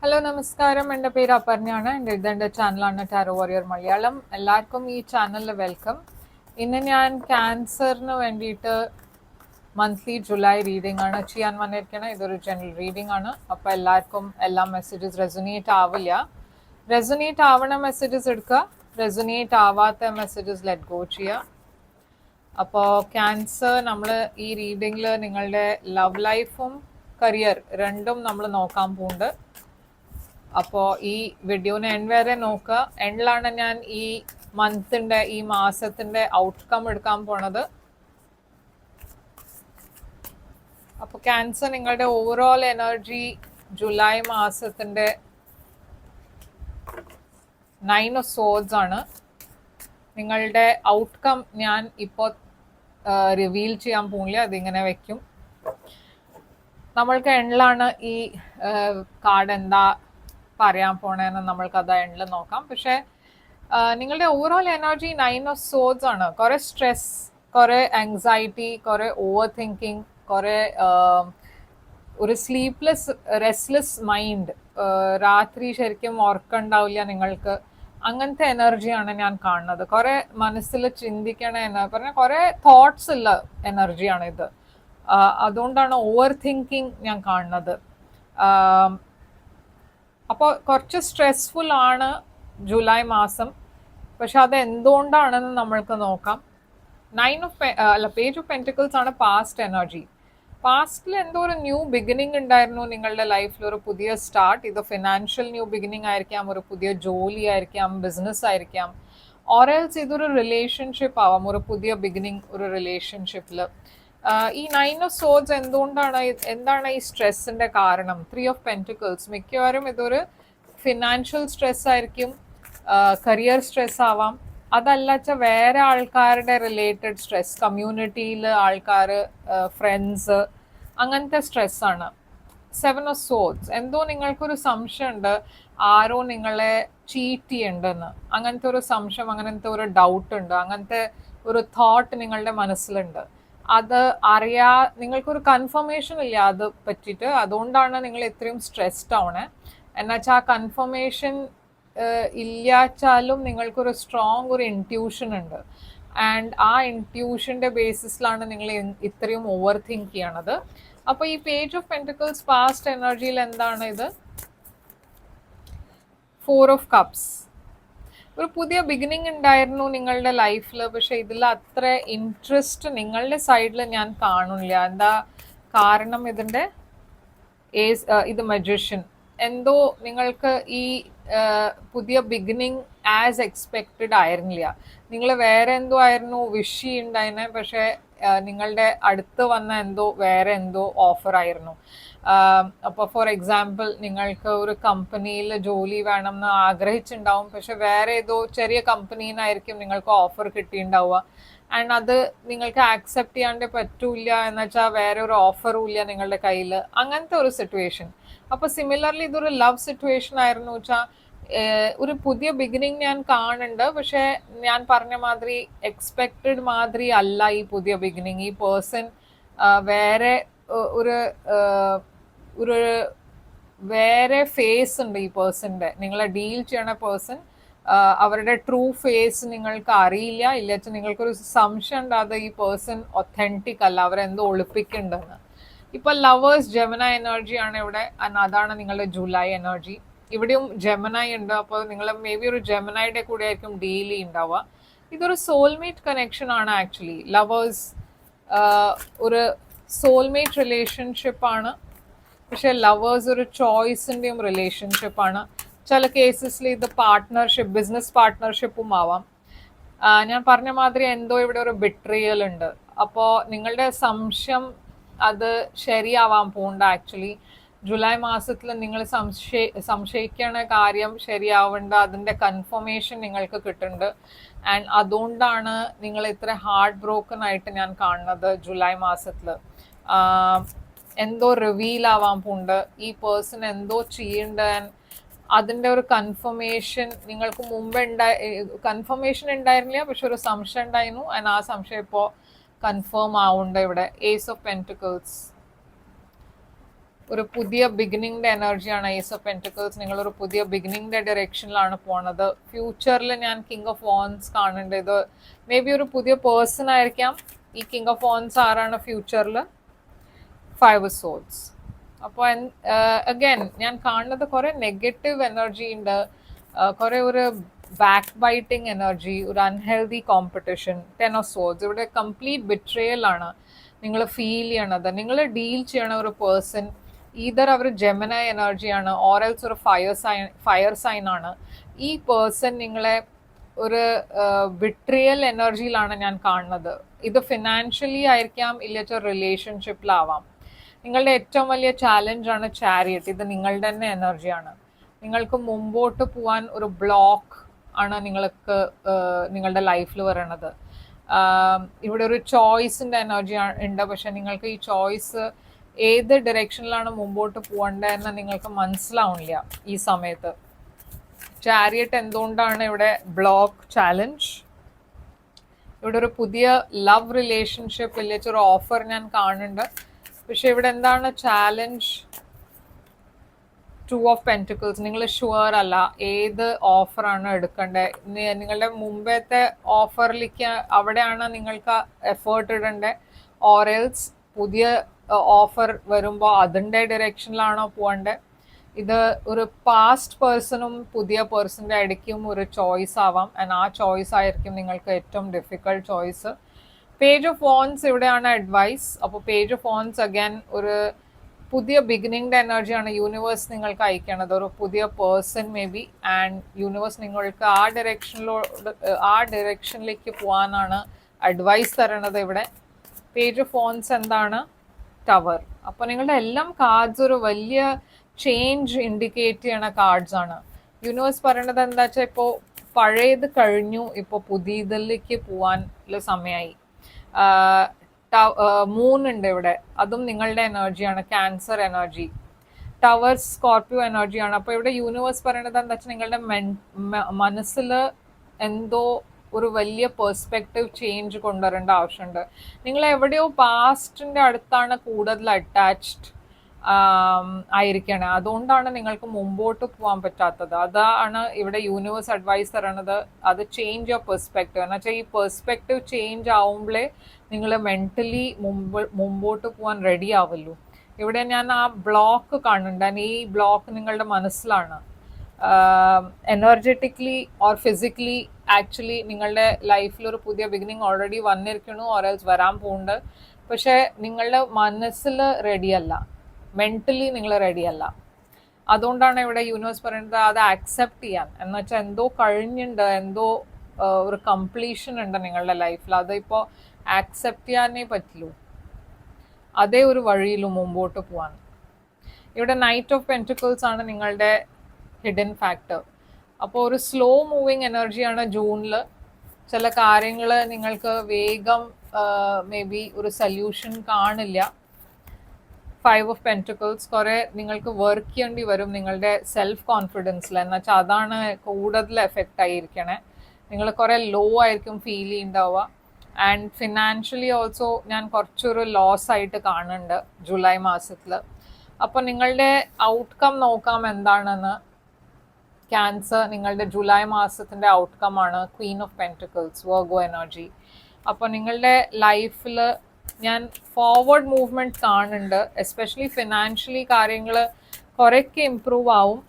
Hello നമസ്കാരം, എൻ്റെ പേര് അപർണയാണ്. എൻ്റെ ചാനലാണ് ടാരോ വാരിയർ മലയാളം. എല്ലാവർക്കും ഈ ചാനലിൽ വെൽക്കം. ഇന്ന് ഞാൻ ക്യാൻസറിന് വേണ്ടിയിട്ട് മന്ത്ലി ജൂലൈ റീഡിംഗ് ആണ് ചെയ്യാൻ വന്നിരിക്കുന്നത്. ഇതൊരു ജനറൽ റീഡിംഗ് ആണ്. അപ്പോൾ എല്ലാവർക്കും എല്ലാ മെസ്സേജസ് റെസൊനേറ്റ് ആവില്ല. റെസൊനേറ്റ് ആവണ മെസ്സേജസ് എടുക്കുക, റെസൊനേറ്റ് ആവാത്ത മെസ്സേജസ് ലെറ്റ് ഗോ ചെയ്യുക. അപ്പോൾ ക്യാൻസർ നമ്മൾ ഈ റീഡിങ്ങിൽ നിങ്ങളുടെ ലവ് ലൈഫും കരിയർ രണ്ടും നമ്മൾ നോക്കാൻ പോകുന്നുണ്ട്. അപ്പോൾ ഈ വീഡിയോനെ എൻഡ് വരെ നോക്കുക. എൻഡിലാണ് ഞാൻ ഈ മന്തിൻ്റെ ഈ മാസത്തിൻ്റെ ഔട്ട്കം എടുക്കാൻ പോണത്. അപ്പോൾ ക്യാൻസർ നിങ്ങളുടെ ഓവറോൾ എനർജി ജൂലൈ മാസത്തിൻ്റെ 9 ഓഫ് സോഡ്സ് ആണ്. നിങ്ങളുടെ ഔട്ട്കം ഞാൻ ഇപ്പോൾ റിവീൽ ചെയ്യാൻ പോകുന്നില്ല, അതിങ്ങനെ വെക്കും. നമ്മൾക്ക് എൻഡിലാണ് ഈ കാർഡ് എന്താ പറയാൻ പോണേന്ന് നമ്മൾക്ക് അത് എൻഡിൽ നോക്കാം. പക്ഷേ നിങ്ങളുടെ ഓവറോൾ എനർജി 9 ഓഫ് സോഡ്സ് ആണ്. കുറേ സ്ട്രെസ്, കുറേ ആങ്സൈറ്റി, കുറേ ഓവർ തിങ്കിങ്, കുറേ ഒരു സ്ലീപ്ലെസ് റെസ്റ്റ്ലെസ് മൈൻഡ്, രാത്രി ശരിക്കും ഉറക്കമുണ്ടാവില്ല നിങ്ങൾക്ക്. അങ്ങനത്തെ എനർജിയാണ് ഞാൻ കാണുന്നത്. കുറേ മനസ്സിൽ ചിന്തിക്കണ പറഞ്ഞാൽ കുറേ തോട്ട്സ് ഉള്ള എനർജിയാണ് ഇത്. അതുകൊണ്ടാണ് ഓവർ തിങ്കിങ് ഞാൻ കാണുന്നത്. അപ്പോൾ കുറച്ച് സ്ട്രെസ്ഫുൾ ആണ് ജൂലൈ മാസം. പക്ഷെ അത് എന്തുകൊണ്ടാണെന്ന് നമ്മൾക്ക് നോക്കാം. പേജ് ഓഫ് പെന്റിക്കിൾസ് ആണ് പാസ്റ്റ് എനർജി. പാസ്റ്റിൽ എന്തോ ഒരു ന്യൂ ബിഗിനിങ് ഉണ്ടായിരുന്നു നിങ്ങളുടെ ലൈഫിൽ, ഒരു പുതിയ സ്റ്റാർട്ട്. ഇത് ഫിനാൻഷ്യൽ ന്യൂ ബിഗിനിങ് ആയിരിക്കാം, ഒരു പുതിയ ജോലി ആയിരിക്കാം, ബിസിനസ് ആയിരിക്കാം, ഓറൽസ് ഇതൊരു റിലേഷൻഷിപ്പ് ആവാം, ഒരു പുതിയ ബിഗിനിങ് ഒരു റിലേഷൻഷിപ്പിൽ. ഈ 9 ഓഫ് സോഡ്സ് എന്താണ് ഈ സ്ട്രെസ്സിന്റെ കാരണം? 3 ഓഫ് പെന്റിക്കിൾസ് മിക്കവാറും ഇതൊരു ഫിനാൻഷ്യൽ സ്ട്രെസ് ആയിരിക്കും, കരിയർ സ്ട്രെസ് ആവാം, അതല്ലാച്ച വേറെ ആൾക്കാരുടെ റിലേറ്റഡ് സ്ട്രെസ്, കമ്മ്യൂണിറ്റിയിൽ ആൾക്കാർ, ഫ്രണ്ട്സ്, അങ്ങനത്തെ സ്ട്രെസ്സാണ്. 7 ഓഫ് സോഡ്സ് എന്തോ നിങ്ങൾക്കൊരു സംശയമുണ്ട്, ആരോ നിങ്ങളെ ചീറ്റ് ചെയ്യുന്നുണ്ടെന്ന്. അങ്ങനത്തെ ഒരു സംശയം, അങ്ങനത്തെ ഒരു ഡൗട്ട് ഉണ്ട്, അങ്ങനത്തെ ഒരു തോട്ട് നിങ്ങളുടെ മനസ്സിലുണ്ട്. അത് നിങ്ങൾക്കൊരു കൺഫർമേഷൻ ഇല്ല അത് പറ്റിയിട്ട്. അതുകൊണ്ടാണ് നിങ്ങൾ ഇത്രയും സ്ട്രെസ്ഡ് ആവണേ. എന്നുവെച്ചാൽ ആ കൺഫർമേഷൻ ഇല്ലാച്ചാലും നിങ്ങൾക്കൊരു സ്ട്രോങ് ഒരു ഇൻറ്റ്യൂഷൻ ഉണ്ട്. ആൻഡ് ആ ഇൻറ്റ്യൂഷൻ്റെ ബേസിസിലാണ് നിങ്ങൾ ഇത്രയും ഓവർ തിങ്ക് ചെയ്യണത്. അപ്പോൾ ഈ പേജ് ഓഫ് പെന്റിക്കിൾസ് പാസ്റ്റ് എനർജിയിൽ എന്താണ് ഇത്? 4 ഓഫ് കപ്സ്. ഒരു പുതിയ ബിഗിനിങ് ഉണ്ടായിരുന്നു നിങ്ങളുടെ ലൈഫിൽ, പക്ഷെ ഇതിൽ അത്ര ഇൻട്രസ്റ്റ് നിങ്ങളുടെ സൈഡിൽ ഞാൻ കാണില്ല. എന്താ കാരണം? ഇതിൻ്റെ ഇത് മജീഷ്യൻ. എന്തോ നിങ്ങൾക്ക് ഈ പുതിയ ബിഗിനിങ് ആസ് എക്സ്പെക്റ്റഡ് ആയിരുന്നില്ല. നിങ്ങൾ വേറെ എന്തോ ആയിരുന്നു വിഷ് ചെയ്യുണ്ടായിരുന്നെ, പക്ഷെ നിങ്ങളുടെ അടുത്ത് വന്ന വേറെ എന്തോ ഓഫർ ആയിരുന്നു. അപ്പോൾ ഫോർ എക്സാമ്പിൾ, നിങ്ങൾക്ക് ഒരു കമ്പനിയിൽ ജോലി വേണം എന്ന് ആഗ്രഹിച്ചിട്ടുണ്ടാവും, പക്ഷെ വേറെ ഏതോ ചെറിയ കമ്പനിന്നായിരിക്കും നിങ്ങൾക്ക് ഓഫർ കിട്ടിയിട്ടുണ്ടാവുക. ആൻഡ് അത് നിങ്ങൾക്ക് ആക്സെപ്റ്റ് ചെയ്യാണ്ട് പറ്റൂല, എന്ന് വെച്ചാൽ വേറെ ഒരു ഓഫറും ഇല്ല നിങ്ങളുടെ കയ്യിൽ. അങ്ങനത്തെ ഒരു സിറ്റുവേഷൻ. അപ്പോൾ സിമിലർലി ഇതൊരു ലവ് സിറ്റുവേഷൻ ആയിരുന്നു വെച്ചാൽ ഒരു പുതിയ ബിഗിനിങ് ഞാൻ കാണുന്നുണ്ട്, പക്ഷെ ഞാൻ പറഞ്ഞ മാതിരി എക്സ്പെക്റ്റഡ് മാതിരി അല്ല ഈ പുതിയ ബിഗിനിങ്. ഈ പേഴ്സൺ വേറെ ഒരു ഒരു വേറെ ഫേസ് ഉണ്ട് ഈ പേഴ്സൻ്റെ. നിങ്ങളെ ഡീൽ ചെയ്യണ പേഴ്സൺ, അവരുടെ ട്രൂ ഫേസ് നിങ്ങൾക്ക് അറിയില്ല. ഇല്ലാച്ച നിങ്ങൾക്കൊരു സംശയം ഉണ്ട് അത് ഈ പേഴ്സൺ ഒത്തൻറ്റിക് അല്ല, അവരെന്തോ ഒളിപ്പിക്കുന്നുണ്ടെന്ന്. ഇപ്പൊ ലവേഴ്സ് ജെമിനായി എനർജിയാണ് ഇവിടെ. അതാണ് നിങ്ങളുടെ ജൂലൈ എനർജി. ഇവിടെയും ജെമിനായി ഉണ്ട്. അപ്പോൾ നിങ്ങൾ മേ ബി ഒരു ജെമിനായുടെ കൂടെ ആയിരിക്കും ഡീൽ ഉണ്ടാവുക. ഇതൊരു സോൾമേറ്റ് കണക്ഷൻ ആണ് ആക്ച്വലി. ലവേഴ്സ് ഒരു സോൾമേറ്റ് റിലേഷൻഷിപ്പാണ്. പക്ഷെ ലവേഴ്സ് ഒരു ചോയ്സിൻ്റെയും റിലേഷൻഷിപ്പാണ്. ചില കേസസിൽ ഇത് പാർട്ട്ണർഷിപ്പ്, ബിസിനസ് പാർട്ട്ണർഷിപ്പും ആവാം. ഞാൻ പറഞ്ഞ മാതിരി എന്തോ ഇവിടെ ഒരു ബിട്രിയൽ ഉണ്ട്. അപ്പോൾ നിങ്ങളുടെ സംശയം അത് ശരിയാവാൻ പോകണ്ട. ആക്ച്വലി ജൂലൈ മാസത്തിൽ നിങ്ങൾ സംശയിക്കണ കാര്യം ശരിയാവേണ്ട, അതിൻ്റെ കൺഫർമേഷൻ നിങ്ങൾക്ക് കിട്ടുന്നുണ്ട്. ആൻഡ് അതുകൊണ്ടാണ് നിങ്ങൾ ഇത്ര ഹാർട്ട് ബ്രോക്കൺ ആയിട്ട് ഞാൻ കാണുന്നത് ജൂലൈ മാസത്തിൽ. എന്തോ റിവീൽ ആവാൻ പോകുന്നുണ്ട്. ഈ പേഴ്സൺ എന്തോ ചെയ്യേണ്ട, അതിൻ്റെ ഒരു കൺഫർമേഷൻ നിങ്ങൾക്ക് മുമ്പ് കൺഫർമേഷൻ ഉണ്ടായിരുന്നില്ല, പക്ഷെ ഒരു സംശയം ഉണ്ടായിരുന്നു. ആൻഡ് ആ സംശയം ഇപ്പോൾ കൺഫേം ആവുന്നുണ്ട് ഇവിടെ. Ace of pentacles. ഒരു പുതിയ ബിഗിനിങ്ങിന്റെ എനർജിയാണ് ഏസ് ഓഫ് പെന്റിക്കിൾസ്. നിങ്ങളൊരു പുതിയ ബിഗിനിങ്ങിന്റെ ഡയറക്ഷനിലാണ് പോണത്. ഫ്യൂച്ചറിൽ ഞാൻ കിങ് ഓഫ് വോൺസ് കാണുന്നുണ്ട്. ഇത് മേ ബി ഒരു പുതിയ പേഴ്സൺ ആയിരിക്കാം. ഈ കിങ് ഓഫ് വോൺസ് ആരാണ് ഫ്യൂച്ചറിൽ? 5 ഓഫ് സോർഡ്സ്. അപ്പോൾ അഗൈൻ ഞാൻ കാണുന്നത് കുറെ നെഗറ്റീവ് എനർജി ഉണ്ട്, കുറെ ഒരു ബാക്ക് ബൈറ്റിംഗ് എനർജി, ഒരു അൺഹെൽതി കോമ്പറ്റീഷൻ. 10 ഓഫ് സോർഡ്സ് ഇവിടെ കംപ്ലീറ്റ് ബിട്രയൽ ആണ് നിങ്ങൾ ഫീൽ ചെയ്യണത്. നിങ്ങൾ ഡീൽ ചെയ്യണ ഒരു പേഴ്സൺ ഈതർ അവർ ജെമിനി എനർജിയാണ് ഓറൽസ് ഒരു ഫയർ സൈൻ ആണ്. ഈ പേഴ്സൺ നിങ്ങളെ ഒരു ബിട്രിയൽ എനർജിയിലാണ് ഞാൻ കാണുന്നത്. ഇത് ഫിനാൻഷ്യലി ആയിരിക്കാം, ഇല്ലാച്ച റിലേഷൻഷിപ്പിലാവാം. നിങ്ങളുടെ ഏറ്റവും വലിയ ചാലഞ്ചാണ് ചാരിയറ്റ്. ഇത് നിങ്ങളുടെ തന്നെ എനർജിയാണ്. നിങ്ങൾക്ക് മുമ്പോട്ട് പോകാൻ ഒരു ബ്ലോക്ക് ആണ് നിങ്ങൾക്ക് നിങ്ങളുടെ ലൈഫിൽ വരണത്. ഇവിടെ ഒരു ചോയ്സിൻ്റെ എനർജി ഉണ്ട്, പക്ഷെ നിങ്ങൾക്ക് ഈ ചോയ്സ് ഏത് ഡയറക്ഷനിലാണ് മുമ്പോട്ട് പോകേണ്ടതെന്ന് നിങ്ങൾക്ക് മനസ്സിലാവില്ല ഈ സമയത്ത്. ചാരിയറ്റ് എന്തുകൊണ്ടാണ് ഇവിടെ ബ്ലോക്ക്? ചാലഞ്ച്. ഇവിടെ ഒരു പുതിയ ലവ് റിലേഷൻഷിപ്പ് ഇല്ലൊരു ഓഫർ ഞാൻ കാണുന്നുണ്ട്, പക്ഷെ ഇവിടെ എന്താണ് ചാലഞ്ച്? 2 of pentacles. നിങ്ങൾ ഷുവർ അല്ല ഏത് ഓഫറാണ് എടുക്കേണ്ടത്. നിങ്ങളുടെ മുമ്പത്തെ ഓഫറിലേക്ക് അവിടെയാണ് നിങ്ങൾക്ക് എഫേർട്ട് ഇടേണ്ടത്, ഓറൽസ് പുതിയ ഓഫർ വരുമ്പോൾ അതിൻ്റെ ഡയറക്ഷനിലാണോ പോകേണ്ടത്? ഇത് ഒരു പാസ്റ്റ് പേഴ്സണും പുതിയ പേഴ്സണിൻ്റെ ഇടയ്ക്കും ഒരു ചോയ്സ് ആവാം. ആൻഡ് ആ ചോയ്സ് ആയിരിക്കും നിങ്ങൾക്ക് ഏറ്റവും difficult choice. Page of wands ഇവിടെയാണ് അഡ്വൈസ്. അപ്പോൾ പേജ് ഓഫ് വോൺസ് അഗൈൻ ഒരു പുതിയ ബിഗിനിങ്ങിൻ്റെ എനർജിയാണ് യൂണിവേഴ്സ് നിങ്ങൾക്ക് അയക്കണത്. ഒരു പുതിയ person may be, and universe നിങ്ങൾക്ക് ആ ഡയറക്ഷനിലേക്ക് പോകാനാണ് അഡ്വൈസ് തരണത് ഇവിടെ. പേജ് ഓഫ് വോൺസ് എന്താണ്? ടവർ. അപ്പോൾ നിങ്ങളുടെ എല്ലാം കാർഡ്സ് ഒരു വലിയ ചേഞ്ച് ഇൻഡിക്കേറ്റ് ചെയ്യണ കാർഡ്സ് ആണ്. യൂണിവേഴ്സ് പറയണത് എന്താ വെച്ചാൽ ഇപ്പോൾ പഴയത് കഴിഞ്ഞു, ഇപ്പോൾ പുതിയതിലേക്ക് പോകാനുള്ള സമയമായി. മൂൺ ഉണ്ട് ഇവിടെ, അതും നിങ്ങളുടെ എനർജിയാണ്, ക്യാൻസർ എനർജി. ടവേഴ്സ് സ്കോർപ്പിയോ എനർജിയാണ്. അപ്പോൾ ഇവിടെ യൂണിവേഴ്സ് പറയണത് എന്താ വെച്ചാൽ നിങ്ങളുടെ മനസ്സിൽ എന്തോ ഒരു വലിയ പെർസ്പെക്റ്റീവ് ചേഞ്ച് കൊണ്ടുവരേണ്ട ആവശ്യമുണ്ട്. നിങ്ങൾ എവിടെയോ പാസ്റ്റിൻ്റെ അടുത്താണ് കൂടുതൽ അറ്റാച്ച്ഡ് ആയിരിക്കണേ, അതുകൊണ്ടാണ് നിങ്ങൾക്ക് മുമ്പോട്ട് പോകാൻ പറ്റാത്തത്. അതാണ് ഇവിടെ യൂണിവേഴ്സ് അഡ്വൈസ് തരണത്. അത് ചേഞ്ച് യുവർ പെർസ്പെക്റ്റീവ് എന്ന് വെച്ചാൽ ഈ പെർസ്പെക്റ്റീവ് ചേഞ്ച് ആവുമ്പോഴേ നിങ്ങൾ മെൻ്റലി മുമ്പോട്ട് പോകാൻ റെഡി ആവുള്ളൂ. ഇവിടെ ഞാൻ ആ ബ്ലോക്ക് കാണുന്നുണ്ട്. ഈ ബ്ലോക്ക് നിങ്ങളുടെ മനസ്സിലാണ്. എനർജറ്റിക്കലി ഓർ ഫിസിക്കലി ആക്ച്വലി നിങ്ങളുടെ ലൈഫിൽ ഒരു പുതിയ ബിഗിനിങ് ഓൾറെഡി വന്നിരിക്കണു, ഓറൽസ് വരാൻ പോകുന്നുണ്ട്. പക്ഷെ നിങ്ങളുടെ മനസ്സിൽ റെഡിയല്ല, മെൻ്റലി നിങ്ങൾ റെഡിയല്ല. അതുകൊണ്ടാണ് ഇവിടെ യൂണിവേഴ്സ് പറയുന്നത് അത് ആക്സെപ്റ്റ് ചെയ്യാൻ. എന്ന് വെച്ചാൽ എന്തോ കഴിഞ്ഞുണ്ട്, എന്തോ ഒരു കംപ്ലീഷൻ ഉണ്ട് നിങ്ങളുടെ ലൈഫിൽ. അതിപ്പോൾ ആക്സെപ്റ്റ് ചെയ്യാനേ പറ്റുള്ളൂ. അതേ ഒരു വഴിയിലും മുമ്പോട്ട് പോകാൻ. ഇവിടെ നൈറ്റ് ഓഫ് പെന്റിക്കിൾസ് ആണ് നിങ്ങളുടെ ഹിഡൻ ഫാക്ടർ. അപ്പോൾ ഒരു സ്ലോ മൂവിങ് എനർജിയാണ് ജൂണിൽ. ചില കാര്യങ്ങൾ നിങ്ങൾക്ക് വേഗം മേ ബി ഒരു സൊല്യൂഷൻ കാണില്ല. 5 ഓഫ് പെന്റിക്കിൾസ് കുറേ നിങ്ങൾക്ക് വർക്ക് ചെയ്യേണ്ടി വരും നിങ്ങളുടെ സെൽഫ് കോൺഫിഡൻസിൽ. എന്ന് വെച്ചാൽ അതാണ് കൂടുതൽ എഫക്റ്റ് ആയിരിക്കണേ. നിങ്ങൾ കുറേ ലോ ആയിരിക്കും ഫീൽ ചെയ്യുന്നുണ്ടാവുക. ആൻഡ് ഫിനാൻഷ്യലി ഓൾസോ ഞാൻ കുറച്ചൊരു ലോസ് ആയിട്ട് കാണുന്നുണ്ട് ജൂലൈ മാസത്തിൽ. അപ്പോൾ നിങ്ങളുടെ ഔട്ട്കം നോക്കാം എന്താണെന്ന്. ക്യാൻസർ നിങ്ങളുടെ ജൂലൈ മാസത്തിൻ്റെ ഔട്ട്കം ആണ് Queen of pentacles, Virgo energy. അപ്പോൾ നിങ്ങളുടെ ലൈഫിൽ ഞാൻ ഫോർവേഡ് മൂവ്മെൻറ്റ് കാണുന്നുണ്ട്. എസ്പെഷ്യലി ഫിനാൻഷ്യലി കാര്യങ്ങൾ കുറേയൊക്കെ ഇമ്പ്രൂവ് ആവും.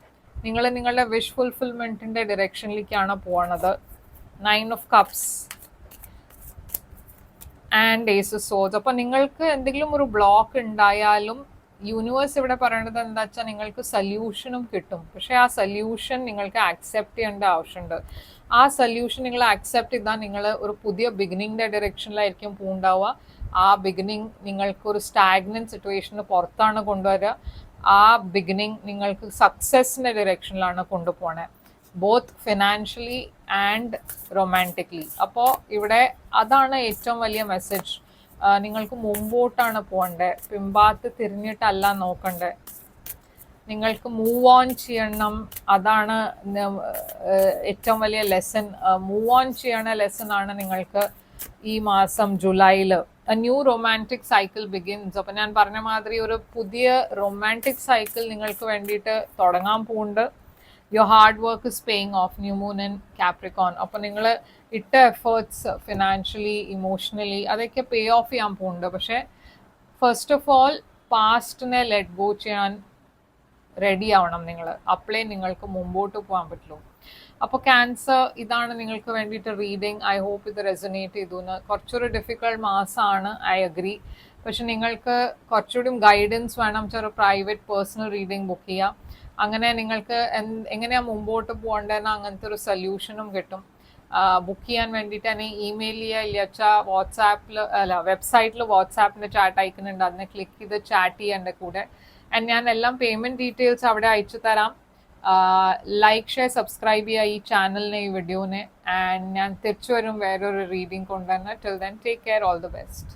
നിങ്ങൾ നിങ്ങളുടെ വിഷ് ഫുൾഫിൽമെൻറ്റിൻ്റെ ഡയറക്ഷനിലേക്കാണ് പോകണത്. 9 of cups and ace of swords. അപ്പോൾ നിങ്ങൾക്ക് എന്തെങ്കിലും ഒരു ബ്ലോക്ക് ഉണ്ടായാലും യൂണിവേഴ്സ് ഇവിടെ പറയണത് എന്താ വെച്ചാൽ നിങ്ങൾക്ക് സൊല്യൂഷനും കിട്ടും. പക്ഷേ ആ സൊല്യൂഷൻ നിങ്ങൾക്ക് ആക്സെപ്റ്റ് ചെയ്യേണ്ട ആവശ്യമുണ്ട്. ആ സൊല്യൂഷൻ നിങ്ങൾ ആക്സെപ്റ്റ് ചെയ്താൽ നിങ്ങൾ ഒരു പുതിയ ബിഗിനിങ്ങിൻ്റെ ഡയറക്ഷനിലായിരിക്കും പോവുണ്ടാവുക. ആ ബിഗിനിങ് നിങ്ങൾക്ക് ഒരു സ്റ്റാഗ്നൻറ്റ് സിറ്റുവേഷന് പുറത്താണ് കൊണ്ടുവരിക. ആ ബിഗിനിങ് നിങ്ങൾക്ക് സക്സസിൻ്റെ ഡയറക്ഷനിലാണ് കൊണ്ടുപോകണേ, ബോത്ത് ഫിനാൻഷ്യലി ആൻഡ് റൊമാൻറ്റിക്കലി. അപ്പോൾ ഇവിടെ അതാണ് ഏറ്റവും വലിയ മെസ്സേജ്. നിങ്ങൾക്ക് മുമ്പോട്ടാണ് പോകേണ്ടത്, പിമ്പാത്ത് തിരിഞ്ഞിട്ടല്ല നോക്കണ്ടേ. നിങ്ങൾക്ക് മൂവ് ഓൺ ചെയ്യണം, അതാണ് ഏറ്റവും വലിയ ലെസൺ. മൂവ് ഓൺ ചെയ്യണ ലെസൺ ആണ് നിങ്ങൾക്ക് ഈ മാസം ജൂലൈയിൽ A new romantic cycle begins. അപ്പം ഞാൻ പറഞ്ഞ മാതിരി ഒരു പുതിയ റൊമാൻറ്റിക് സൈക്കിൾ നിങ്ങൾക്ക് വേണ്ടിയിട്ട് തുടങ്ങാൻ പോകുന്നുണ്ട്. Your hard work is paying of, new moon in Capricorn. അപ്പോൾ നിങ്ങൾ ഇട്ട എഫേർട്സ് ഫിനാൻഷ്യലി ഇമോഷണലി അതൊക്കെ പേ ഓഫ് ചെയ്യാൻ പോകുന്നുണ്ട്. പക്ഷേ ഫസ്റ്റ് ഓഫ് ഓൾ പാസ്റ്റിനെ ലെറ്റ് ഗോ ചെയ്യാൻ റെഡി ആവണം നിങ്ങൾ. അപ്പോഴേ നിങ്ങൾക്ക് മുമ്പോട്ട് പോകാൻ പറ്റുള്ളൂ. അപ്പോൾ ക്യാൻസർ, ഇതാണ് നിങ്ങൾക്ക് വേണ്ടിയിട്ട് റീഡിങ്. ഐ ഹോപ്പ് ഇത് റെസൊനേറ്റ് ചെയ്തു എന്ന്. കുറച്ചൊരു ഡിഫിക്കൽട്ട് മാസമാണ്, ഐ അഗ്രി. പക്ഷെ നിങ്ങൾക്ക് കുറച്ചുകൂടി ഗൈഡൻസ് വേണം, ചെറു പ്രൈവറ്റ് പേഴ്സണൽ റീഡിങ് ബുക്ക് ചെയ്യാം. അങ്ങനെ നിങ്ങൾക്ക് എങ്ങനെയാണ് മുമ്പോട്ട് പോകേണ്ടതെന്ന് അങ്ങനത്തെ ഒരു സൊല്യൂഷനും കിട്ടും. ബുക്ക് ചെയ്യാൻ വേണ്ടിയിട്ട് തന്നെ ഇമെയിൽ ചെയ്യുക, ഇല്ലാച്ചാൽ വാട്സാപ്പിൽ വെബ്സൈറ്റിൽ വാട്സാപ്പിൻ്റെ ചാറ്റ് അയക്കുന്നുണ്ട്, അതിനെ ക്ലിക്ക് ചെയ്ത് ചാറ്റ് ചെയ്യുക എൻ്റെ കൂടെ. ആൻഡ് ഞാൻ എല്ലാം പേയ്മെൻറ്റ് ഡീറ്റെയിൽസ് അവിടെ അയച്ചു തരാം. ലൈക്ക് ഷെയർ സബ്സ്ക്രൈബ് ചെയ്യുക ഈ ചാനലിനെ, ഈ വീഡിയോനെ. ആൻഡ് ഞാൻ തിരിച്ചു വരും വേറൊരു റീഡിങ് കൊണ്ടുവന്ന്. Till then take care, all the best.